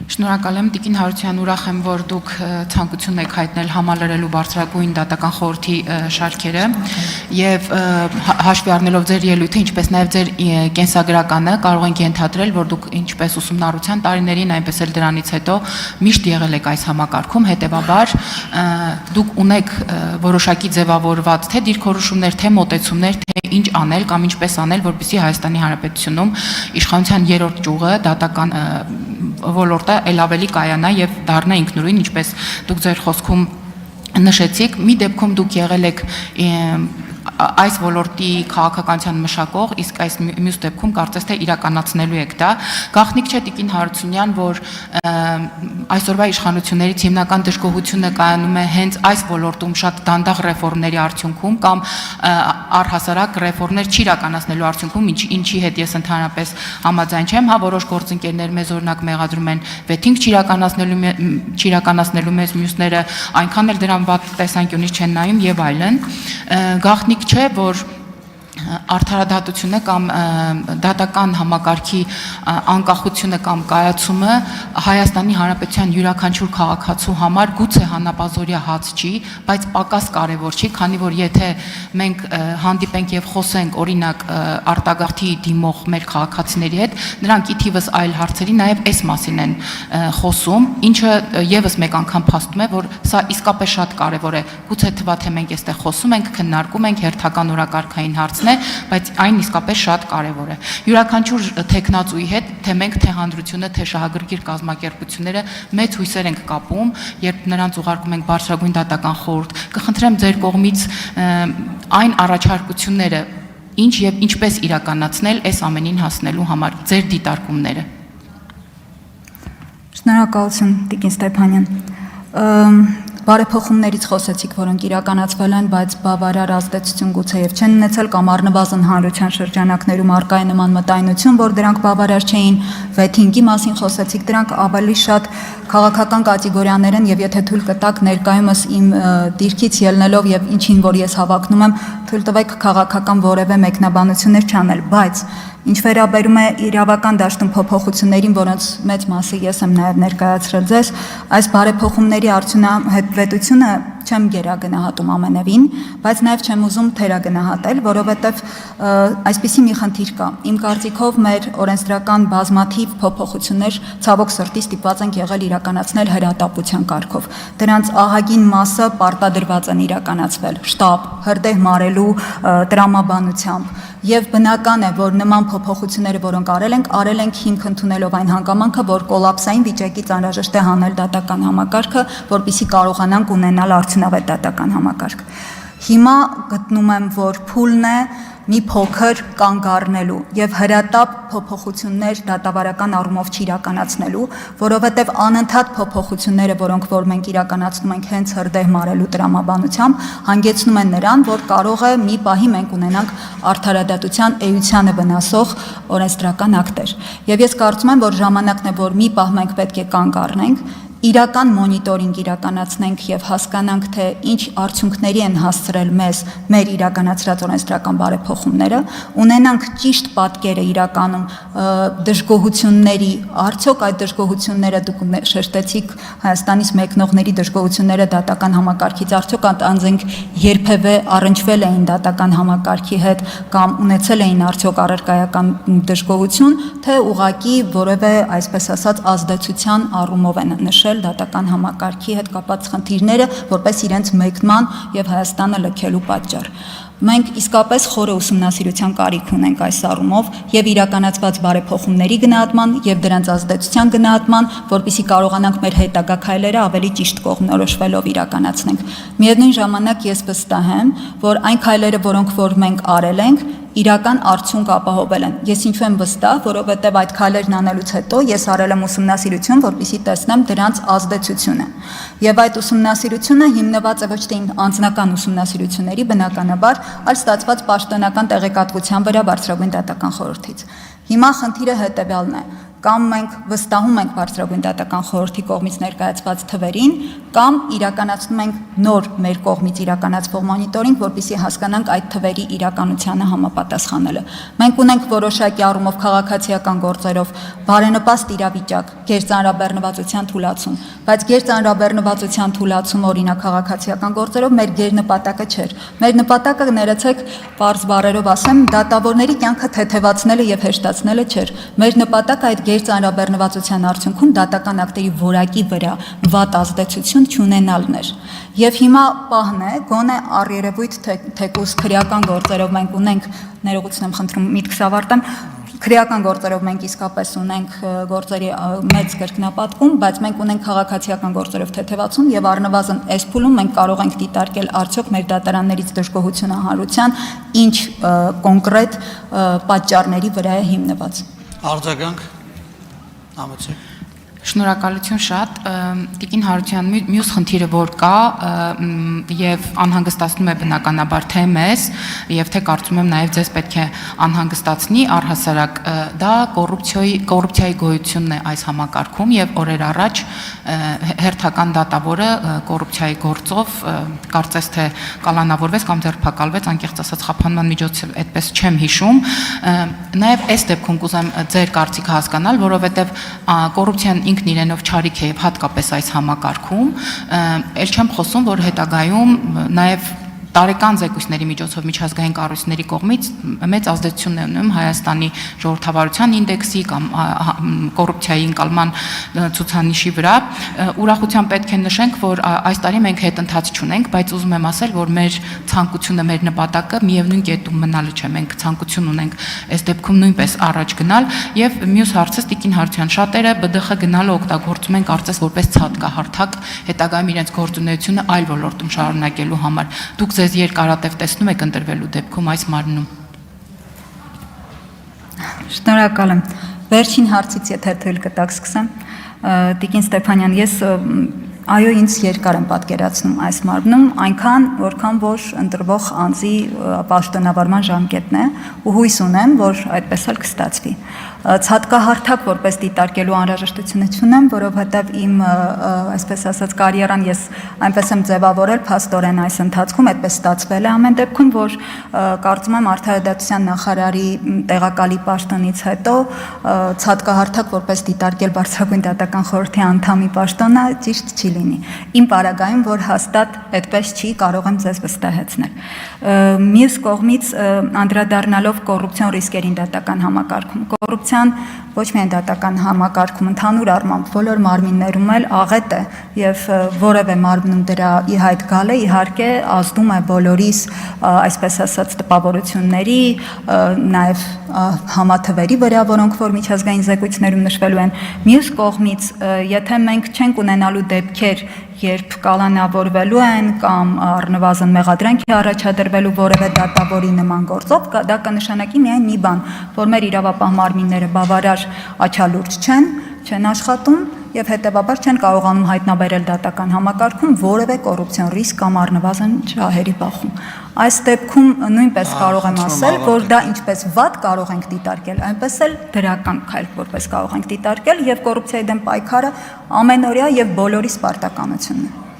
Շնորհակալ եմ Տիկին Հարության, ուրախ եմ, որ դուք ցանկություն եք հայտնել համալրելու բարձրագույն դատական խորհրդի շարքերը եւ հաշվի առնելով ձեր ելույթը, ինչպես նաեւ ձեր կենսագրականը, կարող ենք ենթադրել, որ դուք ինչպես ուսումնառության տարիներին, այնպես էլ դրանից հետո միշտ եղել եք այս համակարգում, հետեւաբար դուք ունեք որոշակի ձևավորված թե դիրքորոշումներ, թե մոտեցումներ, թե ինչ անել կամ ինչպես անել, որպեսզի Հայաստանի Հանրապետությունում իշխանության երրորդ ճյուղը դատական ոլորտը էլ ավելի կայանա եւ դառնա ինքնուրույն, ինչպես դուք ձեր խոսքում նշեցիք, մի դեպքում դուք եղել եք այս ոլորտի քաղաքականության մշակող, իսկ այս մյուս դեպքում կարծես թե իրականացնելու եք դա։ Գաղտնիք չէ Տիկին Հարությունյան, որ այսօրվա իշխանություններից հիմնական դժգոհությունը կայանում է հենց այս ոլորտում շատ դանդաղ ռեֆորմների արդյունքում կամ առհասարակ ռեֆորմներ չիրականացնելու արդյունքում, ինչի հետ ես ընդհանրապես համաձայն չեմ, հա որոշ գործընկերներ մեզ օրինակ մեղադրում են վեթինգ չիրականացնելու մեզ մյուսները այնքան էլ դրան վատ տեսանկյունից չեն նայում եւ այլն։ Գաղտնիք չէ, որ արդարադատությունը կամ դատական համակարգի անկախությունը կամ կայացումը Հայաստանի Հանրապետության յուրաքանչյուր քաղաքացու համար գուցե հանապազորյա հաց չի, բայց պակաս կարևոր չի, քանի որ եթե մենք հանդիպենք եւ խոսենք օրինակ արտագաղթի դիմող մեր քաղաքացիների հետ, նրանք ի թիվս այլ հարցերի նաեւ այս մասին են խոսում, ինչը եւս մեկ անգամ փաստում է, որ սա իսկապես շատ կարևոր է։ Գուցե թվա թե մենք այստեղ խոսում ենք, քննարկում ենք հերթական օրակարգային հարցներ, բայց այն իսկապես շատ կարևոր է։ Յուրաքանչյուր տեխնացուի հետ, թե մենք, թե հանրությունը, թե շահագրգիռ կազմակերպությունները մեծ հույսեր ենք կապում, երբ նրանց ուղարկում ենք բարձրագույն դատական խորհուրդ։ Կխնդրեմ ձեր կողմից այն առաջարկությունները, ինչ եւ ինչպես իրականացնել այս ամենին հասնելու համար, ձեր դիտարկումները։ Շնորհակալություն Տիկին Ստեփանյան։ Բարեփոխումներից խոսեցիք, որոնք իրականացվել են, բայց բավարար ազդեցություն գուցեև չեն ունեցել կամ առնվազն հանրության շրջանակներում առկա է նման մտայնություն, որ դրանք բավարար չէին, վեթինգի մասին խոսեցիք, դրանք ավելի շատ քաղաքական կատեգորիաներ են եւ եթե թույլ կտաք ներկայումս իմ դիրքից ելնելով եւ ինչին որ ես հավակնում եմ, թույլ տվեք քաղաքական որևէ մեկնաբանություններ չանել, բայց ինչ վերաբերում է իրավական դաշտում փոփոխություններին, որոնց մեծ մասը ես եմ նաև ներկայացրել ձեզ, այս բարեփոխումների արդյունավետությունը չեմ գերագնահատում ամենևին, բայց նաև չեմ ուզում թերագնահատել, որովհետև այսպիսի մի խնդիր կա։ Իմ կարծիքով մեր օրենսդրական բազմաթիվ փոփոխություններ ցավոք սրտի ստիպված ենք եղել իրականացնել հրատապության կարգով։ Դրանց ահագին մասը պարտադրված են իրականացվել շտապ, հրդեհ մարելու տրամաբանությամբ եւ բնական է, որ նման փոփոխությունները, որոնք արել ենք հիմք ընդունելով այն հանգամանքը, որ կոլապսային վիճակից անհրաժեշտ է հանել դատական համակարգը, որպեսզի կարողանանք ունենալ արդյունավետ դատական համակարգ։ Հիմա գտնում եմ, որ փուլն է մի փոքր կանգ առնելու եւ հրատապ փոփոխություններ դատավարական առումով չիրականացնելու, որովհետեւ անընդհատ փոփոխությունները, որոնք որ մենք իրականացնում ենք հենց հրդեհ մարելու տրամաբանությամբ, հանգեցնում են նրան, որ կարող է մի պահի մենք ունենանք արդարադատության էությանը վնասող օրենսդրական ակտեր։ Եվ ես կարծում եմ, որ ժամանակն է, որ մի պահ մենք պետք է կանգ առնենք, իրական մոնիտորինգ իրականացնենք եւ հասկանանք, թե ինչ արդյունքների են հասցրել մեզ մեր իրականացրած օրենսդրական բարեփոխումները, ունենանք ճիշտ պատկերը իրականում դժգոհությունների, արդյոք այդ դժգոհությունները դուք շեշտեցիք Հայաստանից մեկնողների դժգոհությունները դատական համակարգից, արդյոք անձենք երբևէ առնչվել էին դատական համակարգի հետ կամ ունեցել էին արդյոք առարկայական դժգոհություն, թե ուղղակի որևէ, այսպես ասած, ազդեցության առումով են նշել դատական համակարգի հետ կապված խնդիրները որպես իրենց մեկնման եւ Հայաստանը լքելու պատճառ։ Մենք իսկապես խորը ուսումնասիրության կարիք ունենք այս առումով եւ իրականացված բարեփոխումների գնահատման եւ դրանց ազդեցության գնահատման, որպեսզի կարողանանք մեր հետագա քայլերը ավելի ճիշտ կողմնորոշվելով իրականացնենք։ Միևնույն ժամանակ ես վստահ եմ, որ այն քայլերը, որոնք որ մենք արել ենք, իրական արդյունք ապահովել են։ Ես ինչու եմ վստահ, որովհետև այդ քայլերն անելուց հետո ես արել եմ ուսումնասիրություն, որպեսզի տեսնեմ դրանց ազդեցությունը։ Եվ այդ ուսումնասիրությունը հիմնված է ոչ թե անձնական ուսումնասիրությունների, բնականաբար, այլ ստացված պաշտոնական տեղեկատվության վրա բարձրագույն դատական խորհրդից։ Հիմա խնդիրը հետևյալն է։ կամ մենք վստահում ենք բարձրագույն դատական խորհրդի կողմից ներկայացված թվերին, կամ իրականացնում ենք նոր մեր կողմից իրականացվող մոնիտորինգ, որպեսզի հասկանանք այդ թվերի իրականությանը համապատասխանելը։ Մենք ունենք որոշակի առումով քաղաքացիական գործերով բարենպաստ իրավիճակ, գերծանրաբեռնվածության թուլացում, բայց գերծանրաբեռնվածության թուլացում օրինակ քաղաքացիական գործերով մեր գերնպատակը չէր։ Մեր նպատակը ներեցեք պարզ բառերով ասեմ, դատավորների կյանքը թեթևացնելը եւ հեշտացնելը չէր։ Մեր նպատակը այդ գերծանրաբեռնվածության արդյունքում դատական ակտերի որակի վրա վատ ազդեցություն չունենալն էր։ Եվ հիմա պահն է, գոնե առերևույթ թեկուզ քրեական գործերով մենք ունենք, ներողություն եմ խնդրում, միտքս ավարտեմ, քրեական գործերով մենք իսկապես ունենք գործերի մեծ կրկնապատկում, բայց մենք ունենք քաղաքացիական գործերով թեթևացում եւ առնվազն այս փուլում մենք կարող ենք դիտարկել արդյոք մեր դատարաններից դժգոհությունը հանրության ինչ կոնկրետ պատճառների վրա է հիմնված։ Արձագանք համեցեք։ Շնորհակալություն շատ։ Տիկին Հարության մյուս խնդիրը որ կա եւ անհանգստացնում է բնականաբար թե մեզ եւ թե կարծում եմ նաեւ ձեզ պետք է անհանգստացնի առհասարակ դա կոռուպցիայի գոյությունն է այս համակարգում եւ օրեր առաջ հերթական դատավորը կոռուպցիայի գործով կարծես թե կալանավորվեց կամ ձերբակալվեց, անկեղծ ասած խափանման միջոցով այդպես չեմ հիշում։ Նաեւ այս դեպքում կուզեմ ձեր կարծիքը հասկանալ, որովհետեւ կոռուպցիան ինքն իրենով չարիք է եւ հատկապես այս համակարգում, ել չեմ խոսում, որ հետագայում նաեւ տարեկան զեկույցների միջոցով միջազգային կառույցների կողմից մեծ ազդեցություն է ունենում Հայաստանի ժողովրդավարության ինդեքսի կամ կոռուպցիայի ընկալման ցուցանիշի վրա։ Ուրախությամբ պետք է նշենք, որ այս տարի մենք հետընթաց չունենք, բայց ուզում եմ ասել, որ մեր ցանկությունը, մեր նպատակը միևնույն կետում մնալը չէ։ Մենք ցանկություն ունենք այս դեպքում նույնպես առաջ գնալ եւ մյուս հարցը Տիկին Հարության շատերը ԲԴԽ գնալը օգտագործում են կարծես որպես ցածկահարթակ հետագայում իրենց գործունեությունը այլ ոլորտում շարունակելու համար։ Դուք ձեզ երկարատև տեսնում եք ընտրվելու դեպքում այս մարմնում։ Շնորհակալ եմ։ Վերջին հարցից եթե թույլ կտաք սկսեմ։ Տիկին Ստեփանյան, ես այո, ինձ երկար եմ պատկերացնում այս մարմնում, այնքան, որքան որ ընտրվող անձի պաշտոնավարման ժամկետն է, ու հույս ունեմ, որ այդպես էլ կստացվի։ Ցածկահարթակ որպես դիտարկելու անհրաժեշտությունը չունեմ, որովհետև իմ, այսպես ասած, կարիերան ես այնպես եմ ձևավորել փաստորեն այս ընթացքում, այդպես ստացվել է ամեն դեպքում, որ կարծում եմ արդարադատության նախարարի տեղակալի պաշտոնից հետո ցածկահարթակ որպես դիտարկել բարձրագույն դատական խորհրդի անդամի պաշտոնը ճիշտ չի լինի։ Իմ պարագայում, որ հաստատ այդպես չի, կարող եմ ձեզ վստահեցնել։ Մյուս կողմից անդրադառնալով կոռուպցիոն ռիսկերին դատական համակարգում, կոռուպցիան ոչ միայն դատական համակարգում, ընդհանուր առմամբ բոլոր մարմիններում էլ աղետ է եւ որևէ մարմնում դրա ի հայտ գալը իհարկե ազդում է բոլորիս, այսպես ասած, տպավորությունների, նաեւ համաթվերի վրա, որոնք որ միջազգային զեկույցներում նշվելու են։ Մյուս կողմից, եթե մենք չենք ունենալու դեպքեր, երբ կալանավորվելու են կամ առնվազն մեղադրանք է առաջադրվելու որևէ դատավորի նման գործով, դա կնշանակի միայն մի բան, որ մեր իրավապահ մարմինները բավարար աչալուրջ չեն աշխատում եւ հետեւաբար չեն կարողանում հայտնաբերել դատական համակարգում որևէ կոռուպցիոն ռիսկ կամ առնվազն շահերի բախում։ Այս դեպքում նույնպես կարող եմ ասել, որ դա ինչպես վատ կարող ենք դիտարկել, այնպես էլ դրական քայլ որպես կարող ենք դիտարկել եւ կոռուպցիայի դեմ պայքարը ամենօրյա եւ բոլորի սպարտականությունն է։